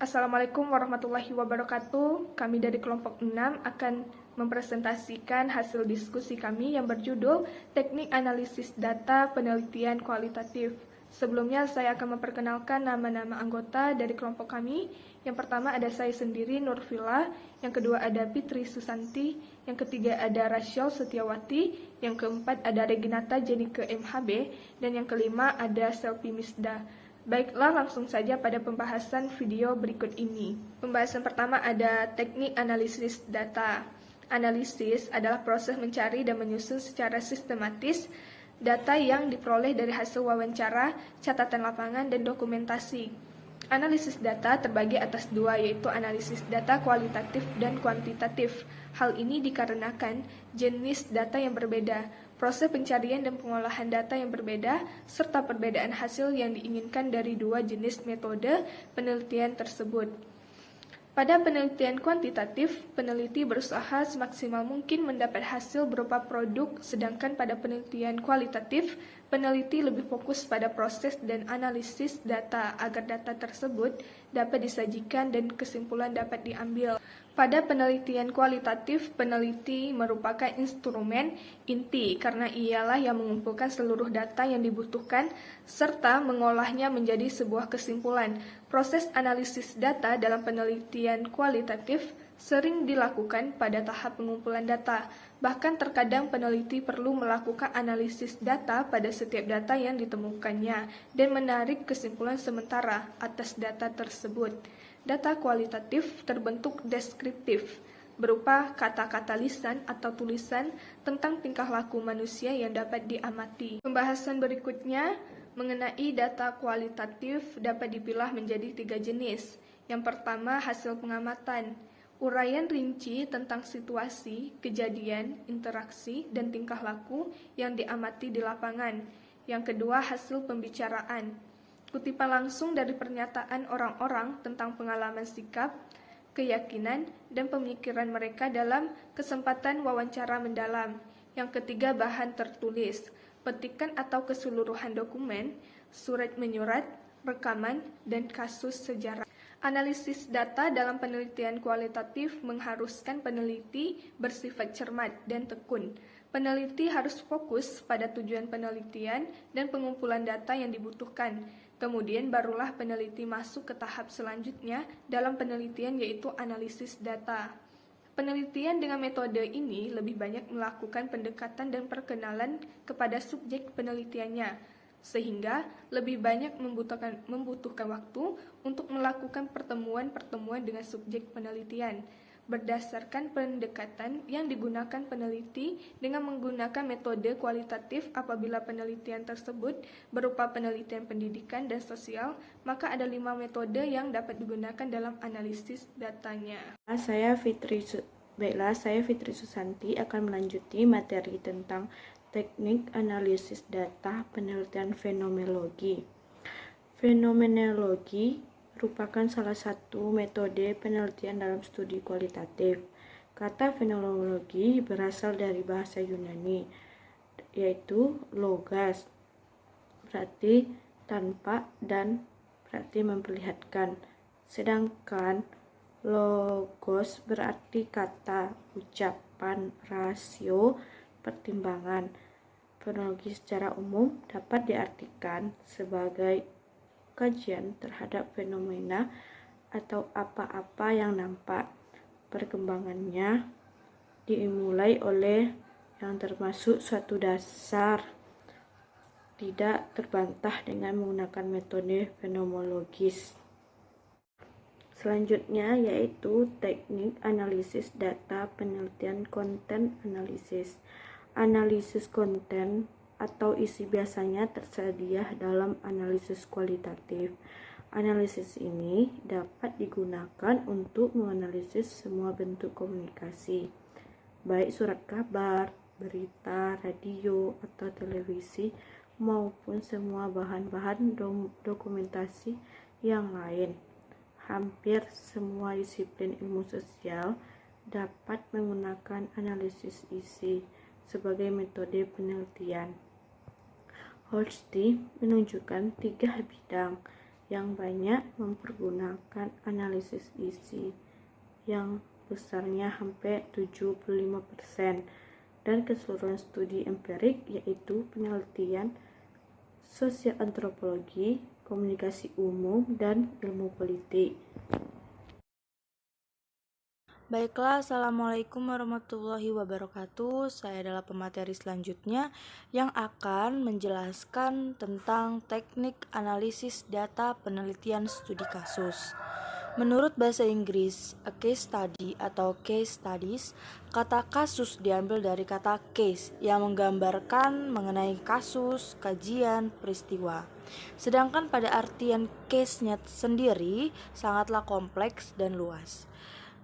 Assalamualaikum warahmatullahi wabarakatuh. Kami dari kelompok 6 akan mempresentasikan hasil diskusi kami yang berjudul Teknik Analisis Data Penelitian Kualitatif. Sebelumnya saya akan memperkenalkan nama-nama anggota dari kelompok kami. Yang pertama ada saya sendiri, Nurvila. Yang kedua ada Fitri Susanti. Yang ketiga ada Rachel Setiawati. Yang keempat ada Reginata Jenike MHB. Dan yang kelima ada Selvi Misda. Baiklah, langsung saja pada pembahasan video berikut ini. Pembahasan pertama ada teknik analisis data. Analisis adalah proses mencari dan menyusun secara sistematis data yang diperoleh dari hasil wawancara, catatan lapangan, dan dokumentasi. Analisis data terbagi atas dua, yaitu analisis data kualitatif dan kuantitatif. Hal ini dikarenakan jenis data yang berbeda, proses pencarian dan pengolahan data yang berbeda, serta perbedaan hasil yang diinginkan dari dua jenis metode penelitian tersebut. Pada penelitian kuantitatif, peneliti berusaha semaksimal mungkin mendapat hasil berupa produk, sedangkan pada penelitian kualitatif, peneliti lebih fokus pada proses dan analisis data agar data tersebut dapat disajikan dan kesimpulan dapat diambil. Pada penelitian kualitatif, peneliti merupakan instrumen inti karena ialah yang mengumpulkan seluruh data yang dibutuhkan serta mengolahnya menjadi sebuah kesimpulan. Proses analisis data dalam penelitian kualitatif sering dilakukan pada tahap pengumpulan data. Bahkan terkadang peneliti perlu melakukan analisis data pada setiap data yang ditemukannya dan menarik kesimpulan sementara atas data tersebut. Data kualitatif terbentuk deskriptif, berupa kata-kata lisan atau tulisan tentang tingkah laku manusia yang dapat diamati. Pembahasan berikutnya mengenai data kualitatif dapat dipilah menjadi 3 jenis. Yang pertama, hasil pengamatan. Uraian rinci tentang situasi, kejadian, interaksi, dan tingkah laku yang diamati di lapangan. Yang kedua, hasil pembicaraan. Kutipan langsung dari pernyataan orang-orang tentang pengalaman sikap, keyakinan, dan pemikiran mereka dalam kesempatan wawancara mendalam. Yang ketiga, bahan tertulis, petikan atau keseluruhan dokumen, surat menyurat, rekaman, dan kasus sejarah. Analisis data dalam penelitian kualitatif mengharuskan peneliti bersifat cermat dan tekun. Peneliti harus fokus pada tujuan penelitian dan pengumpulan data yang dibutuhkan. Kemudian barulah peneliti masuk ke tahap selanjutnya dalam penelitian, yaitu analisis data. Penelitian dengan metode ini lebih banyak melakukan pendekatan dan perkenalan kepada subjek penelitiannya, sehingga lebih banyak membutuhkan waktu untuk melakukan pertemuan-pertemuan dengan subjek penelitian. Berdasarkan pendekatan yang digunakan peneliti dengan menggunakan metode kualitatif, apabila penelitian tersebut berupa penelitian pendidikan dan sosial, maka ada 5 metode yang dapat digunakan dalam analisis datanya. Saya Fitri Susanti akan melanjuti materi tentang teknik analisis data penelitian fenomenologi. Fenomenologi merupakan salah satu metode penelitian dalam studi kualitatif. Kata fenomenologi berasal dari bahasa Yunani, yaitu logos, berarti tanpa, dan berarti memperlihatkan. Sedangkan logos berarti kata, ucapan, rasio, pertimbangan. Fenologi secara umum dapat diartikan sebagai kajian terhadap fenomena atau apa-apa yang nampak. Perkembangannya dimulai oleh yang termasuk suatu dasar, tidak terbantah dengan menggunakan metode fenomenologis. Selanjutnya yaitu teknik analisis data penelitian konten analisis. Analisis konten atau isi biasanya tersedia dalam analisis kualitatif. Analisis ini dapat digunakan untuk menganalisis semua bentuk komunikasi, baik surat kabar, berita, radio, atau televisi, maupun semua bahan-bahan dokumentasi yang lain. Hampir semua disiplin ilmu sosial dapat menggunakan analisis isi sebagai metode penelitian. Holstein menunjukkan 3 bidang, yang banyak mempergunakan analisis isi yang besarnya hampir 75%, dan keseluruhan studi empirik yaitu penelitian sosial antropologi, komunikasi umum, dan ilmu politik. Baiklah, Assalamualaikum warahmatullahi wabarakatuh. Saya adalah pemateri selanjutnya yang akan menjelaskan tentang teknik analisis data penelitian studi kasus. Menurut bahasa Inggris, a case study atau case studies, kata kasus diambil dari kata case yang menggambarkan mengenai kasus, kajian, peristiwa. Sedangkan pada artian case-nya sendiri sangatlah kompleks dan luas.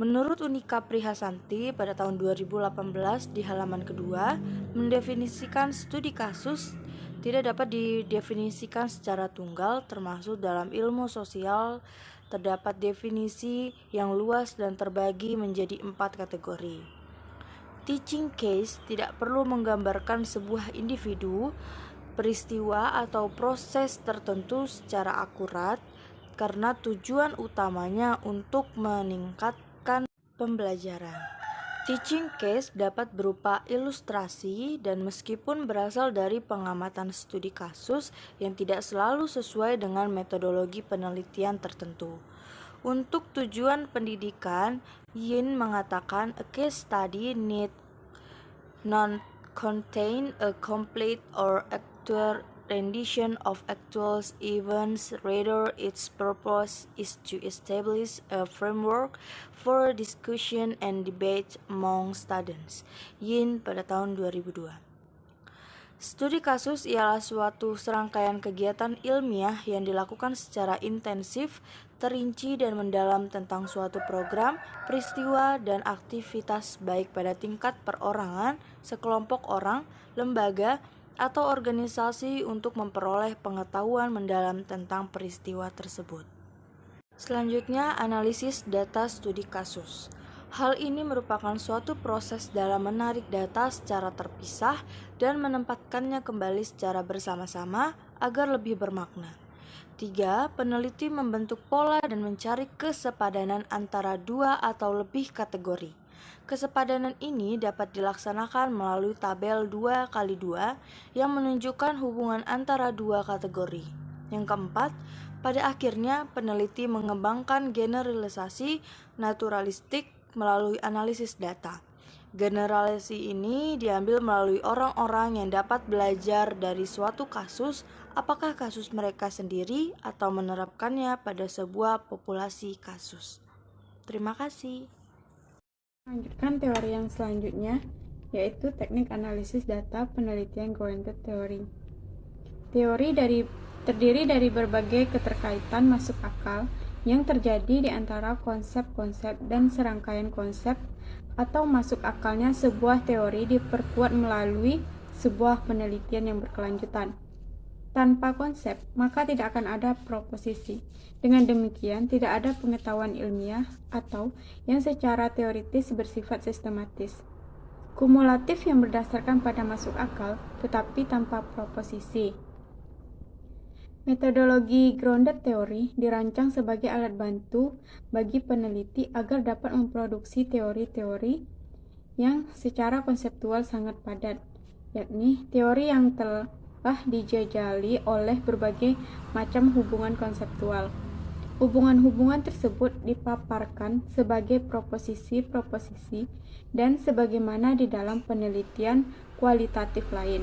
Menurut Unika Prihasanti pada tahun 2018 di halaman kedua, mendefinisikan studi kasus tidak dapat didefinisikan secara tunggal, termasuk dalam ilmu sosial terdapat definisi yang luas dan terbagi menjadi 4 kategori. Teaching case tidak perlu menggambarkan sebuah individu, peristiwa atau proses tertentu secara akurat karena tujuan utamanya untuk meningkatkan pembelajaran. Teaching case dapat berupa ilustrasi dan meskipun berasal dari pengamatan studi kasus yang tidak selalu sesuai dengan metodologi penelitian tertentu. Untuk tujuan pendidikan, Yin mengatakan a case study need not contain a complete or accurate rendition of actual events, rather its purpose is to establish a framework for discussion and debate among students. Yin pada tahun 2002. Studi kasus ialah suatu serangkaian kegiatan ilmiah yang dilakukan secara intensif, terinci dan mendalam tentang suatu program, peristiwa, dan aktivitas baik pada tingkat perorangan, sekelompok orang, lembaga, atau organisasi untuk memperoleh pengetahuan mendalam tentang peristiwa tersebut. Selanjutnya, analisis data studi kasus. Hal ini merupakan suatu proses dalam menarik data secara terpisah dan menempatkannya kembali secara bersama-sama agar lebih bermakna. 3. Peneliti membentuk pola dan mencari kesepadanan antara 2 atau lebih kategori. Kesepadanan ini dapat dilaksanakan melalui tabel 2x2 yang menunjukkan hubungan antara 2 kategori. Yang keempat, pada akhirnya peneliti mengembangkan generalisasi naturalistik melalui analisis data. Generalisasi ini diambil melalui orang-orang yang dapat belajar dari suatu kasus, apakah kasus mereka sendiri atau menerapkannya pada sebuah populasi kasus. Terima kasih. Lanjutkan teori yang selanjutnya, yaitu teknik analisis data penelitian grounded theory. Teori terdiri dari berbagai keterkaitan masuk akal yang terjadi di antara konsep-konsep dan serangkaian konsep atau masuk akalnya sebuah teori diperkuat melalui sebuah penelitian yang berkelanjutan. Tanpa konsep, maka tidak akan ada proposisi. Dengan demikian, tidak ada pengetahuan ilmiah atau yang secara teoritis bersifat sistematis. Kumulatif yang berdasarkan pada masuk akal, tetapi tanpa proposisi. Metodologi grounded theory dirancang sebagai alat bantu bagi peneliti agar dapat memproduksi teori-teori yang secara konseptual sangat padat, yakni teori yang telah dijajali oleh berbagai macam hubungan konseptual. Hubungan-hubungan tersebut dipaparkan sebagai proposisi-proposisi dan sebagaimana di dalam penelitian kualitatif lain.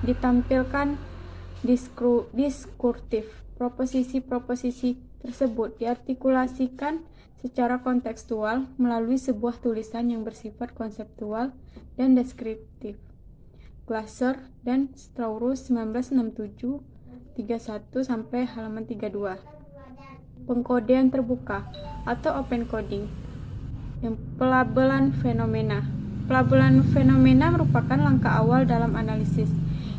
Ditampilkan diskurtif. Proposisi-proposisi tersebut diartikulasikan secara kontekstual melalui sebuah tulisan yang bersifat konseptual dan deskriptif. Glasser dan Strauss 1967 31 sampai halaman 32. Pengkodean terbuka atau open coding. Pelabelan fenomena. Pelabelan fenomena merupakan langkah awal dalam analisis.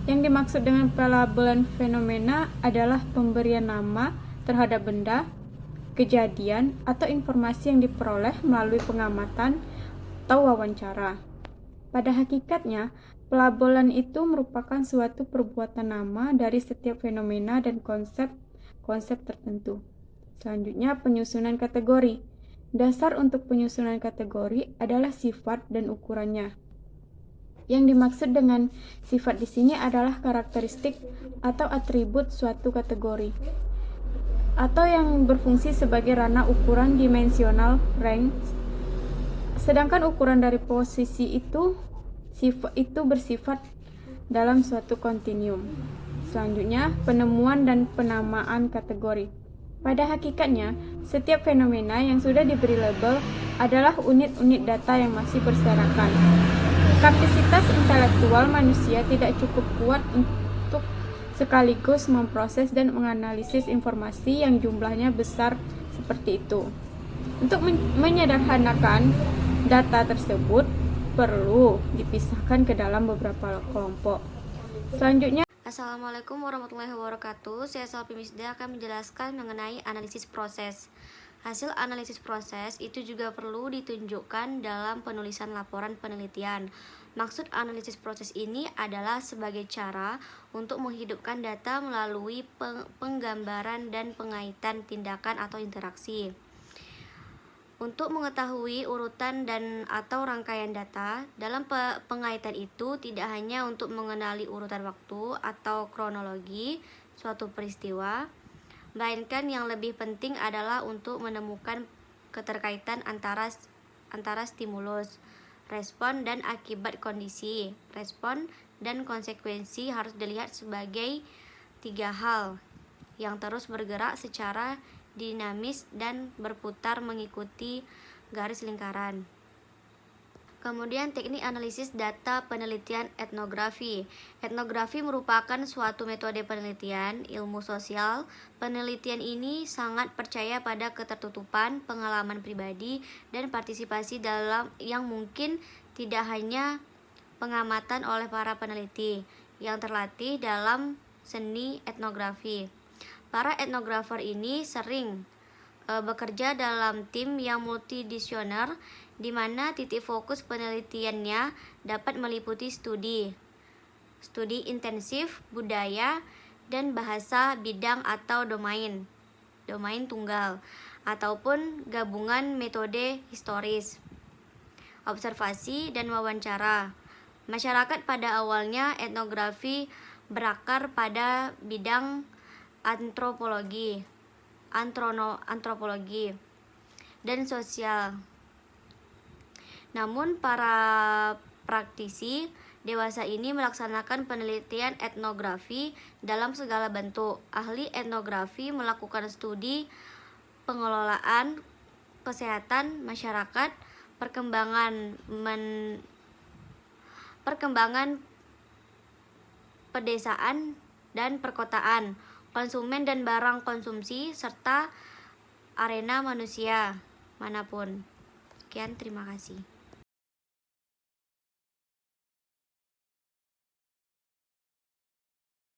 Yang dimaksud dengan pelabelan fenomena adalah pemberian nama terhadap benda, kejadian, atau informasi yang diperoleh melalui pengamatan atau wawancara. Pada hakikatnya, pelabelan itu merupakan suatu perbuatan nama dari setiap fenomena dan konsep tertentu. Selanjutnya, penyusunan kategori. Dasar untuk penyusunan kategori adalah sifat dan ukurannya. Yang dimaksud dengan sifat di sini adalah karakteristik atau atribut suatu kategori, atau yang berfungsi sebagai ranah ukuran dimensional rank. Sedangkan ukuran dari posisi itu bersifat dalam suatu kontinuum. Selanjutnya, penemuan dan penamaan kategori. Pada hakikatnya, setiap fenomena yang sudah diberi label adalah unit-unit data yang masih berserakan. Kapasitas intelektual manusia tidak cukup kuat untuk sekaligus memproses dan menganalisis informasi yang jumlahnya besar seperti itu. Untuk menyederhanakan data tersebut perlu dipisahkan ke dalam beberapa kelompok. Selanjutnya, Assalamualaikum warahmatullahi wabarakatuh. Saya Salpi Misda akan menjelaskan mengenai analisis proses. Hasil analisis proses itu juga perlu ditunjukkan dalam penulisan laporan penelitian. Maksud analisis proses ini adalah sebagai cara untuk menghidupkan data melalui penggambaran dan pengaitan tindakan atau interaksi. Untuk mengetahui urutan dan atau rangkaian data, dalam pengaitan itu tidak hanya untuk mengenali urutan waktu atau kronologi suatu peristiwa, melainkan yang lebih penting adalah untuk menemukan keterkaitan antara stimulus, respon, dan akibat kondisi. Respon dan konsekuensi harus dilihat sebagai tiga hal yang terus bergerak secara dinamis dan berputar mengikuti garis lingkaran. Kemudian teknik analisis data penelitian etnografi. Etnografi merupakan suatu metode penelitian ilmu sosial. Penelitian ini sangat percaya pada ketertutupan, pengalaman pribadi, dan partisipasi dalam yang mungkin tidak hanya pengamatan oleh para peneliti yang terlatih dalam seni etnografi. Para etnografer ini sering bekerja dalam tim yang multidisipliner, di mana titik fokus penelitiannya dapat meliputi studi intensif, budaya, dan bahasa bidang atau domain tunggal, ataupun gabungan metode historis, observasi, dan wawancara. Masyarakat pada awalnya etnografi berakar pada bidang antropologi dan sosial. Namun para praktisi dewasa ini melaksanakan penelitian etnografi dalam segala bentuk. Ahli etnografi melakukan studi pengelolaan kesehatan masyarakat, perkembangan pedesaan dan perkotaan, konsumen dan barang konsumsi, serta arena manusia manapun. Sekian, terima kasih.